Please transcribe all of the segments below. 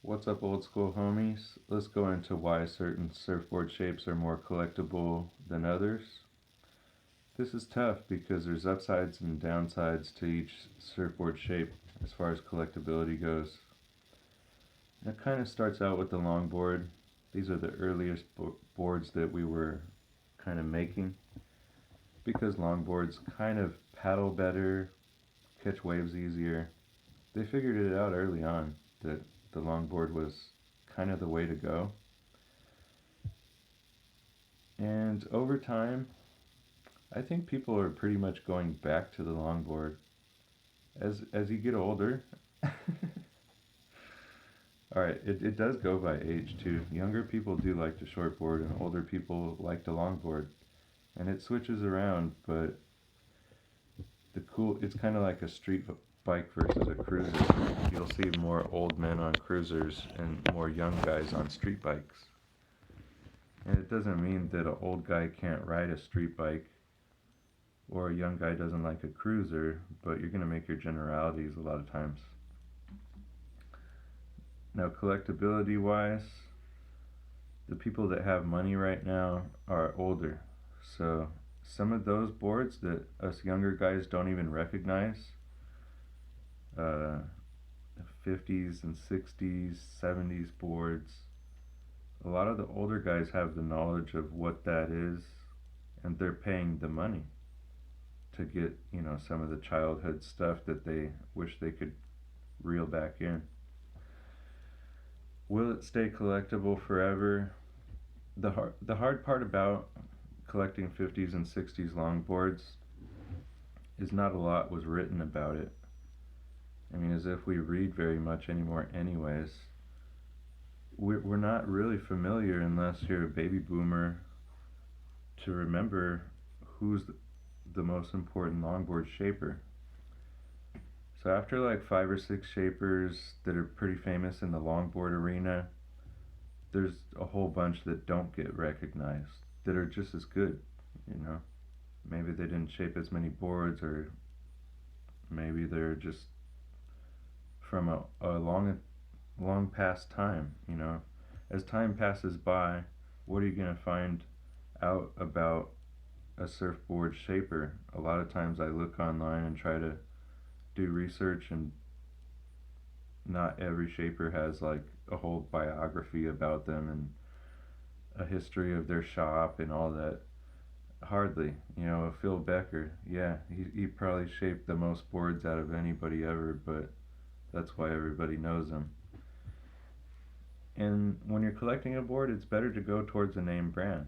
What's up, old school homies? Let's go into why certain surfboard shapes are more collectible than others. This is tough because there's upsides and downsides to each surfboard shape as far as collectability goes. And it kind of starts out with the longboard. These are the earliest boards that we were kind of making because longboards kind of paddle better, catch waves easier. They figured it out early on that the longboard was kind of the way to go. And over time, I think people are pretty much going back to the longboard. As you get older, alright, it does go by age too. Younger people do like the shortboard and older people like the longboard. And it switches around, but it's kind of like a street bike versus a cruiser. You'll see more old men on cruisers and more young guys on street bikes. And it doesn't mean that an old guy can't ride a street bike or a young guy doesn't like a cruiser, but you're going to make your generalities a lot of times. Now, collectability wise, the people that have money right now are older. So, some of those boards that us younger guys don't even recognize, uh, 50s and 60s, 70s boards, a lot of the older guys have the knowledge of what that is, and they're paying the money to get, some of the childhood stuff that they wish they could reel back in. Will it stay collectible forever? The hard part about collecting 50s and 60s longboards is not a lot was written about it. I mean, as if we read very much anymore anyways. We're not really familiar unless you're a baby boomer to remember who's the most important longboard shaper. So after like 5 or 6 shapers that are pretty famous in the longboard arena, there's a whole bunch that don't get recognized that are just as good, you know. Maybe they didn't shape as many boards, or maybe they're just from a long past time, As time passes by, what are you going to find out about a surfboard shaper? A lot of times I look online and try to do research, and not every shaper has like a whole biography about them and a history of their shop and all that. Hardly. Phil Becker, yeah, he probably shaped the most boards out of anybody ever, but that's why everybody knows him. And when you're collecting a board, it's better to go towards a name brand.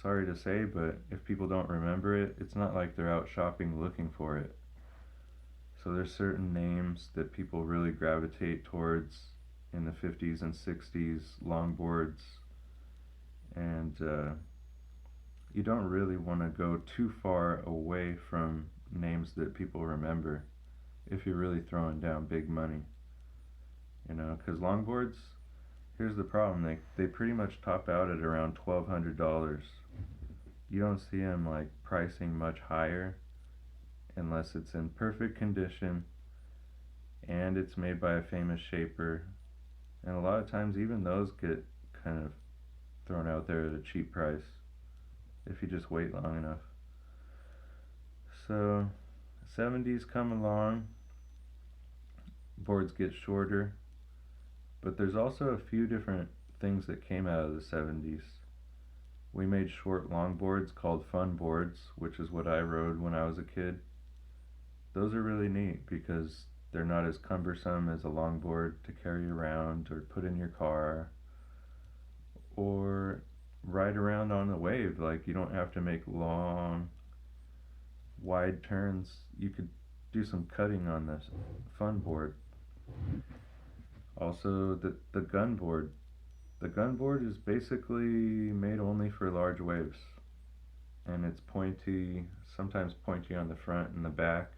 Sorry to say, but if people don't remember it, it's not like they're out shopping looking for it. So there's certain names that people really gravitate towards in the 50s and 60s longboards, and you don't really want to go too far away from names that people remember if you're really throwing down big money. Because longboards, here's the problem, they pretty much top out at around $1,200. You don't see them like pricing much higher unless it's in perfect condition and it's made by a famous shaper. And a lot of times even those get kind of thrown out there at a cheap price if you just wait long enough. So 70s come along, boards get shorter, but there's also a few different things that came out of the 70s. We made short longboards called fun boards, which is what I rode when I was a kid. Those are really neat because they're not as cumbersome as a longboard to carry around or put in your car or ride around on the wave. Like, you don't have to make long, wide turns. You could do some cutting on this fun board. Also, the gun board. The gun board is basically made only for large waves, and it's pointy, sometimes pointy on the front and the back.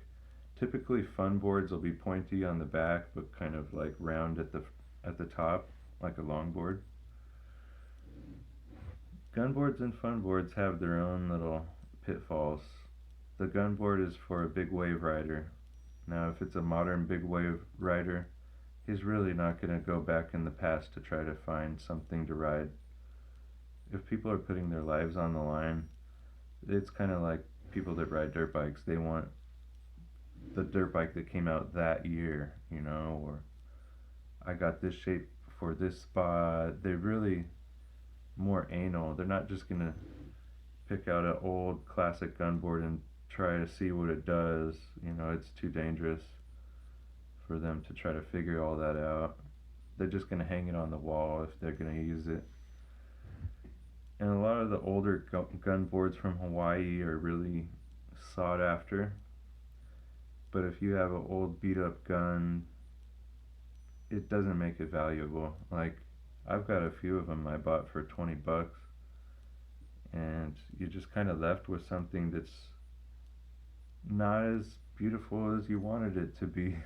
Typically, fun boards will be pointy on the back, but kind of like round at the top, like a longboard. Gun boards and fun boards have their own little pitfalls. The gun board is for a big wave rider. Now, if it's a modern big wave rider, he's really not going to go back in the past to try to find something to ride. If people are putting their lives on the line, it's kind of like people that ride dirt bikes. They want the dirt bike that came out that year, or I got this shape for this spot. They're really more anal. They're not just going to pick out an old classic gun board and try to see what it does. It's too dangerous for them to try to figure all that out. They're just going to hang it on the wall if they're going to use it. And a lot of the older gun boards from Hawaii are really sought after. But if you have an old beat up gun, it doesn't make it valuable. Like, I've got a few of them I bought for $20, and you're just kind of left with something that's not as beautiful as you wanted it to be.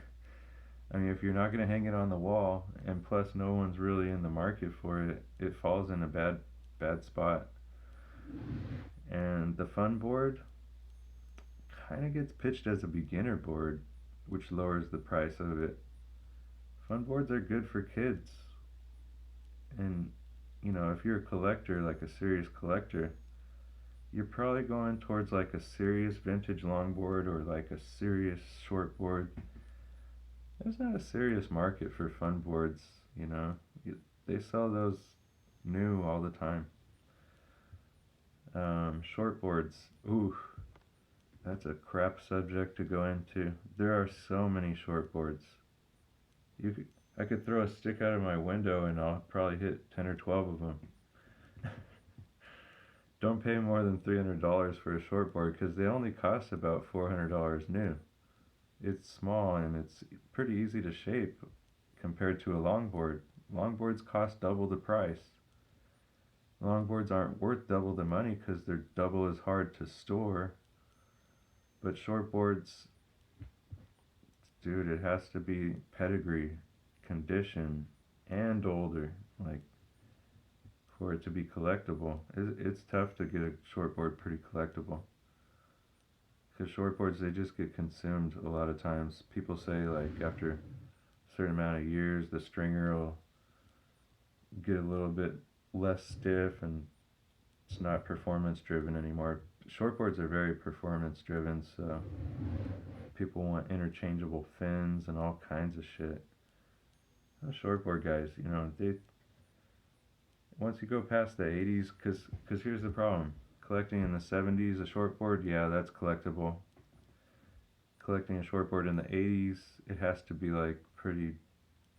I mean, if you're not going to hang it on the wall, and plus no one's really in the market for it, it falls in a bad spot. And the fun board kind of gets pitched as a beginner board, which lowers the price of it. Fun boards are good for kids. And, if you're a collector, like a serious collector, you're probably going towards like a serious vintage longboard or like a serious shortboard. There's not a serious market for fun boards, they sell those new all the time. Shortboards, ooh, that's a crap subject to go into. There are so many shortboards. I could throw a stick out of my window and I'll probably hit 10 or 12 of them. Don't pay more than $300 for a shortboard because they only cost about $400 new. It's small and it's pretty easy to shape compared to a longboard. Longboards cost double the price. Longboards aren't worth double the money because they're double as hard to store. But shortboards, dude, it has to be pedigree, condition, and older, like, for it to be collectible. It's tough to get a shortboard pretty collectible. Because shortboards, they just get consumed a lot of times. People say, like, after a certain amount of years, the stringer will get a little bit less stiff and it's not performance driven anymore. Shortboards are very performance driven, so people want interchangeable fins and all kinds of shit. Those shortboard guys, they once you go past the 80s, because here's the problem. Collecting in the 70s a shortboard, yeah, that's collectible. Collecting a shortboard in the 80s, it has to be like pretty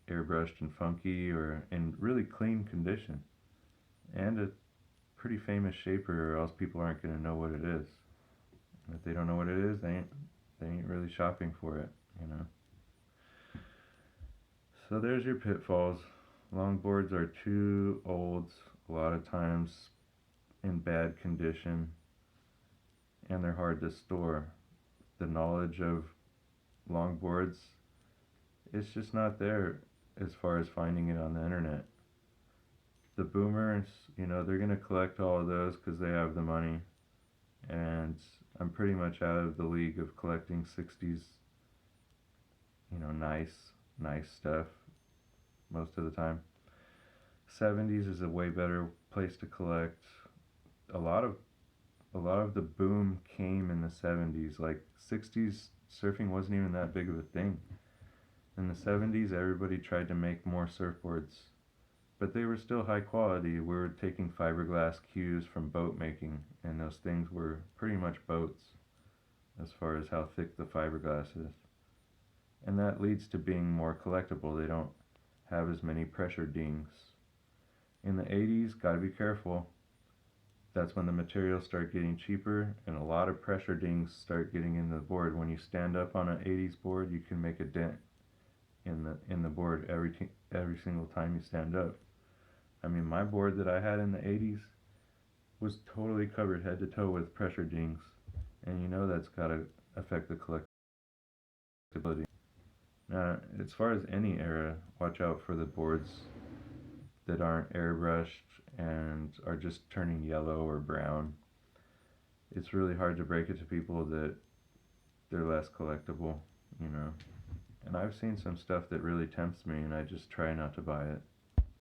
airbrushed and funky or in really clean condition. And a pretty famous shaper, or else people aren't going to know what it is. And if they don't know what it is, they ain't really shopping for it, So there's your pitfalls. Longboards are too old, a lot of times in bad condition, and they're hard to store. The knowledge of longboards, it's just not there as far as finding it on the internet. The boomers, they're going to collect all of those because they have the money, and I'm pretty much out of the league of collecting 60s, nice stuff most of the time. 70s is a way better place to collect. A lot of the boom came in the 70s. Like 60s surfing wasn't even that big of a thing. In the 70s everybody tried to make more surfboards, but they were still high quality. We were taking fiberglass cues from boat making, and those things were pretty much boats as far as how thick the fiberglass is. And that leads to being more collectible. They don't have as many pressure dings. In the 80s, gotta be careful. That's when the materials start getting cheaper and a lot of pressure dings start getting in the board. When you stand up on an 80s board, you can make a dent in the board every single time you stand up. I mean, my board that I had in the 80s was totally covered head to toe with pressure dings, and that's gotta affect the collectability. As far as any era, watch out for the boards that aren't airbrushed and are just turning yellow or brown. It's really hard to break it to people that they're less collectible, And I've seen some stuff that really tempts me, and I just try not to buy it.